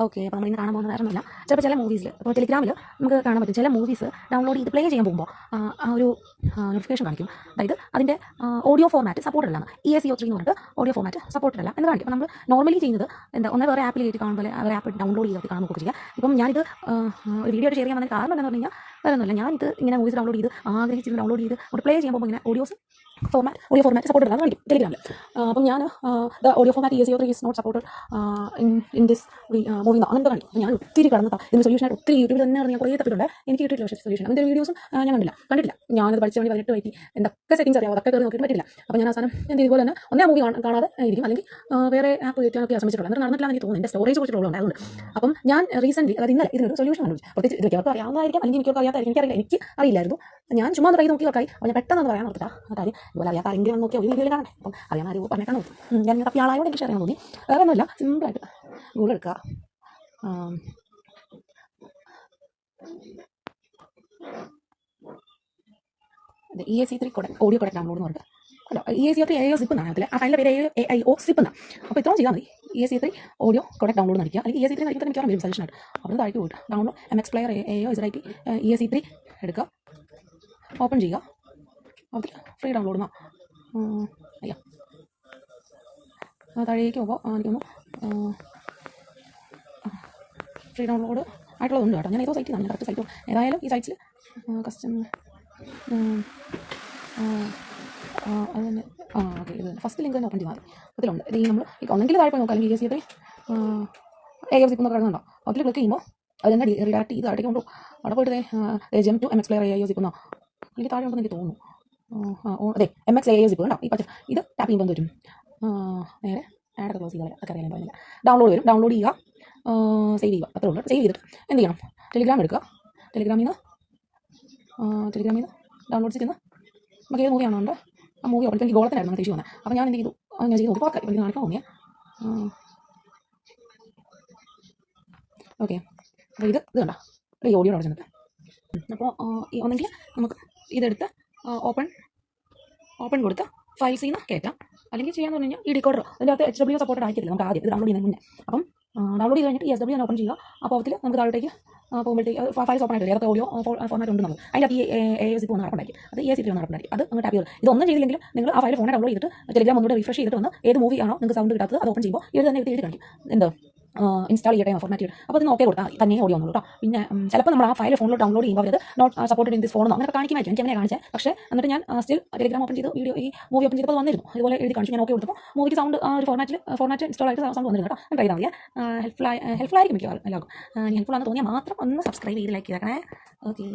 Okay. അപ്പോൾ നമ്മളിന്ന് കാണാൻ പോകുന്ന വേറെ ഒന്നുമില്ല. ചിലപ്പോൾ ചില മൂവീസിൽ ഇപ്പോൾ ടെലിഗ്രാമിൽ നമുക്ക് കാണാൻ പറ്റും ചില മൂവീസ് ഡൗൺലോഡ് ചെയ്ത് പ്ലേ ചെയ്യാൻ പോകുമ്പോൾ ആ ഒരു നോട്ടിഫിക്കേഷൻ കാണിക്കും. അതായത് അതിൻ്റെ ഓഡിയോ ഫോർമാറ്റ് സപ്പോർട്ടഡ് അല്ല. ESCO3 എന്ന് പറഞ്ഞിട്ട് ഓഡിയോ ഫോർമാറ്റ് സപ്പോർട്ടഡ് അല്ല എന്ന് കാണിക്കും. അപ്പോൾ നമ്മൾ നോർമലി ചെയ്യുന്നത് എന്താ വേറെ ആപ്പിൽ കയറ്റി കാണുമ്പോൾ വേറെ ആപ്പ് ഡൗൺലോഡ് ചെയ്ത് കാണാൻ നോക്കുക ചെയ്യുക. ഇപ്പം ഞാനിത് ഒരു വീഡിയോ ഷെയർ ചെയ്യാൻ വന്ന കാരണം എന്താണെന്ന് പറഞ്ഞു കഴിഞ്ഞാൽ വേറെ ഒന്നുമില്ല. ഞാനിത് ഇങ്ങനെ മൂവീസ് ഡൗൺലോഡ് ചെയ്ത് ആഗ്രഹിച്ച് ഡൗൺലോഡ് ചെയ്ത് ഒരു പ്ലേ ചെയ്യുമ്പോൾ ഇങ്ങനെ ഓഡിയോ ഫോർമാറ്റ് സപ്പോർട്ടഡ് അല്ല കാണിക്കും ടെലിഗ്രാമിൽ. അപ്പം ഞാൻ audio format ESCO3 is not supported in this movie അങ്ങനത്തെ കാണിക്കും. അപ്പോൾ ഞാൻ ഒത്തിരി കടന്ന് ഇതിന് സൊല്യൂഷനായിട്ട് ഒത്തിരി യൂട്യൂബിൽ തന്നെ ഞാൻ കുറേ തപ്പിട്ടുണ്ട്. എനിക്ക് കിട്ടിയിട്ടില്ല പക്ഷേ സൊല്യൂഷൻ. അതിൻ്റെ വീഡിയോസും ഞാൻ കണ്ടിട്ടില്ല. ഞാനത് പഠിച്ച വേണ്ടി 18 വയറ്റി എന്തൊക്കെ സെറ്റിംഗ്സ് അറിയാം അതൊക്കെ കയറി നോക്കിയിട്ട് പറ്റില്ല. അപ്പോൾ ഞാൻ അവസാനം എന്ത് ഇതുപോലെ തന്നെ ഒന്നേ മൂവി കാണാതെ ഇരിക്കും, അല്ലെങ്കിൽ വേറെ ആപ്പ് കയറ്റാനൊക്കെ ശ്രമിച്ചിട്ടുള്ളത്. എന്നിട്ട് നടന്നിട്ടില്ല എനിക്ക് തോന്നുന്നു. എൻ്റെ സ്റ്റോറേജ് കുറച്ച് പ്രോബ്ലം ഉണ്ടായതുകൊണ്ട്. അപ്പം ഞാൻ റീസെൻ്റ്ലി അതായത് ഇന്നലെ ഇതിനൊരു സൊല്യൂഷൻ കണ്ടുപിടിച്ചു. പ്രത്യേകിച്ച് ഇതൊക്കെ അവർക്ക് അറിയാവുന്നതായിരിക്കും, അല്ലെങ്കിൽ എനിക്കൊക്കെ അറിയാത്തായിരിക്കും, എനിക്ക് അറിയില്ലായിരുന്നു. ഞാൻ ചുമ്മാ ട്രൈ നോക്കിയൊക്കെ അപ്പോൾ ഞാൻ പെട്ടെന്ന് പറയാൻ നോക്കില്ല ആ കാര്യം. ഇതുപോലെ അറിയാത്ത ആരെങ്കിലും നോക്കിയാൽ ഒരു വീഡിയോയിൽ കാണണേ. അപ്പം അറിയാൻ ആരും പറഞ്ഞേക്കാൻ നോക്കും. ഞാൻ ഇങ്ങനെ തപ്പി ആളായോടെ എനിക്ക് ഷെയർ ചെയ്യാൻ തോന്നി. വേറെ ഒന്നുമില്ല, സിമ്പിളായിട്ട് ഗൂഗിൾ എടുക്കുക. ESCO3 ഓഡിയോ കോഡക് ഡൗൺലോഡ് എന്ന് പറഞ്ഞിട്ട് അല്ലോ, ESCO3 AIO സിപ്പ് എന്നാണ് അതിൽ. ആ ഫയലിൻ്റെ പേര് AIO സിപ്പ് എന്നാണ്. അപ്പോൾ ഇത്രയും ചെയ്താൽ മതി. ESCO3 ഓഡിയോ കോഡക് ഡൗൺലോഡ് നടിക്കുക, അല്ലെങ്കിൽ ESCO3 നടിക്കുന്നത് എനിക്ക് വരും സജഷനായിട്ട്. അപ്പോൾ താഴേക്ക് പോയിട്ട് download MX player AIO ZIP ESCO3 എടുക്കുക, ഓപ്പൺ ചെയ്യുക. ഓക്കെ, ഫ്രീ ഡൗൺലോഡ് എന്നാ അയ്യോ താഴേക്ക് പോകുമ്പോൾ എനിക്കൊന്ന് ഫ്രീ ഡൗൺലോഡ് ആയിട്ടുള്ളതുണ്ട് കേട്ടോ. ഞാൻ ഏതോ സൈറ്റിൽ നിന്നാണ്, കറക്റ്റ് സൈറ്റ് ഏതായാലും ഈ സൈറ്റ്സിൽ കസ്റ്റമർ അത് തന്നെ ഓക്കെ. ഇത് ഫസ്റ്റ് ലിങ്ക് തന്നെ ഓപ്പൺ ചെയ്താൽ മതി. അതിലുണ്ട് ഇത് നമ്മൾ ഒന്നെങ്കിൽ താഴെ പോയി നോക്കാം, അല്ലെങ്കിൽ ESCO3 AIO സിപ്പ് എന്നൊക്കെ കിടന്നുണ്ടോ. അതിൽ ക്ലിക്ക് ചെയ്യുമ്പോൾ അത് തന്നെ റീഡയറക്റ്റ് ചെയ്ത് താഴേക്ക് കൊണ്ടുപോകും. അവിടെ പോയിട്ട് jump to MX player AIO zip എന്നോ എനിക്ക് താഴെ ഉണ്ടെന്ന് എനിക്ക് തോന്നുന്നു. അതെ, MX AIO സിപ്പ് ഉണ്ടോ ഈ പച്ച. ഇത് ടാപ്പ് ചെയ്യുമ്പോൾ വരും. നേരെ ആഡൊക്കെ ക്ലോസ് ചെയ്താൽ അതൊക്കെ അറിയാൻ പറയുന്നില്ല. ഡൗൺലോഡ് വരും, ഡൗൺലോഡ് ചെയ്യുക, സേവ് ചെയ്യുക, അത്രേ ഉള്ളൂ. സേവ് ചെയ്തിട്ട് എന്ത് ചെയ്യണം, ടെലിഗ്രാം എടുക്കുക. ടെലിഗ്രാമിൽ നിന്ന് ഡൗൺലോഡ് ചെയ്യുന്ന നമുക്ക് ഏത് മൂവിയാണോ ഉണ്ട് ആ മൂവി ഓപ്പൺ. എനിക്ക് ഗോളത്തിനായിരുന്നു അങ്ങനെ ഇഷ്യൂ വന്നത്. അപ്പോൾ ഞാൻ എന്ത് ചെയ്തു, ഞാൻ ചെയ്ത് നോക്കി പാർക്കായി എനിക്ക് കാണിക്കാൻ തോന്നിയാൽ ഓക്കെ. അപ്പോൾ ഇത് കണ്ടോ ഈ ഓഡിയോ അവിടെ ചെന്നിട്ട്. അപ്പോൾ ഒന്നെങ്കിൽ നമുക്ക് ഇതെടുത്ത് ഓപ്പൺ കൊടുത്ത് ഫയൽസിൽ നിന്ന് കയറ്റാം, അല്ലെങ്കിൽ ചെയ്യാന്ന് പറഞ്ഞു കഴിഞ്ഞാൽ ഈ ഡീകോഡർ അതിൻ്റെ അകത്ത് HW സപ്പോർട്ടഡ് ആയിരിക്കില്ല നമുക്ക് ആദ്യം ഇത് ഡൗൺലോഡ് ചെയ്യുന്നതിന് മുന്നേ. അപ്പം ഡൗൺലോഡ് ചെയ്ത് കഴിഞ്ഞിട്ട് SW ഓപ്പൺ ചെയ്യുക. അപ്പോൾ അതിൽ നമുക്ക് താഴോട്ടേക്ക് പോകുമ്പോഴത്തേക്ക് ഫയൽസ് ഓപ്പൺ ആയിട്ട് ഏതൊക്കെ ഓഡിയോ ഫോർമാറ്റ് ഉണ്ട് നമുക്ക് അതിൻ്റെ അകത്ത് AIO സിപ്പ് ഒന്ന് നടപ്പുണ്ടായിരിക്കും, അത് ESCO3 ഒന്ന് നടപ്പുണ്ടായിരിക്കും. അത് അങ്ങ് ടാപ്പ് ചെയ്ത് ഇതൊന്നും ചെയ്തില്ലെങ്കിലും നിങ്ങൾ ആ ഫയൽ ഫോണിൽ ഡൗൺലോഡ് ചെയ്തിട്ട് ടെലിഗ്രാം ഒന്നുകൂടെ റിഫ്രഷ് ചെയ്തിട്ട് വന്ന് ഏത് മൂവി ആണോ നിങ്ങൾക്ക് സൗണ്ട് കിട്ടാത്തത് അത് ഓപ്പൺ ചെയ്യുമ്പോൾ ഇവർ തന്നെ എഴുതി കാണിക്കും എന്ത് ഇൻസ്റ്റാൾ ചെയ്യട്ടെ ഫോർമാറ്റ് ചെയ്യും. അപ്പോൾ അതിന് ഓക്കെ കൊടുത്താൽ തന്നെ ഓഡിയോ ഒന്നുള്ളൂ കേട്ടോ. പിന്നെ ചിലപ്പോൾ നമ്മൾ ആ ഫയൽ ഫോണിൽ ഡൗൺലോഡ് ചെയ്യുമ്പോൾ അത് not supported in this phone അങ്ങനെ കാണിക്കുമായിരിക്കും. എനിക്ക് അങ്ങനെ കാണിച്ചത്. പക്ഷേ എന്നിട്ട് ഞാൻ സ്റ്റിൽ ടെലിഗ്രാം ഓപ്പൺ ചെയ്ത് വീഡിയോ ഈ മൂവി ഓപ്പൺ ചെയ്തപ്പോൾ വന്നിരുന്നു, ഇതുപോലെ എഴുതി കാണിച്ചു. ഞാൻ ഓക്കെ കൊടുത്തപ്പോൾ മൂവിക്ക് സൗണ്ട് ആ ഒരു ഫോർമാറ്റ് ഇൻസ്റ്റാൾ ആയിട്ട് സൗണ്ട് വന്നിരുന്നു കേട്ടോ. ട്രൈ ചെയ്താൽ മതി. ഹെൽപ്ഫുൾ ആയിരിക്കും മിക്കവാറും എല്ലാവർക്കും. ഹെൽപ്ഫുൾ ആണെന്ന് തോന്നിയാൽ മാത്രം ഒന്ന് സബ്സ്ക്രൈബ് ചെയ്ത് ലൈക്ക് ചെയ്തേക്കണേ. ഓക്കെ.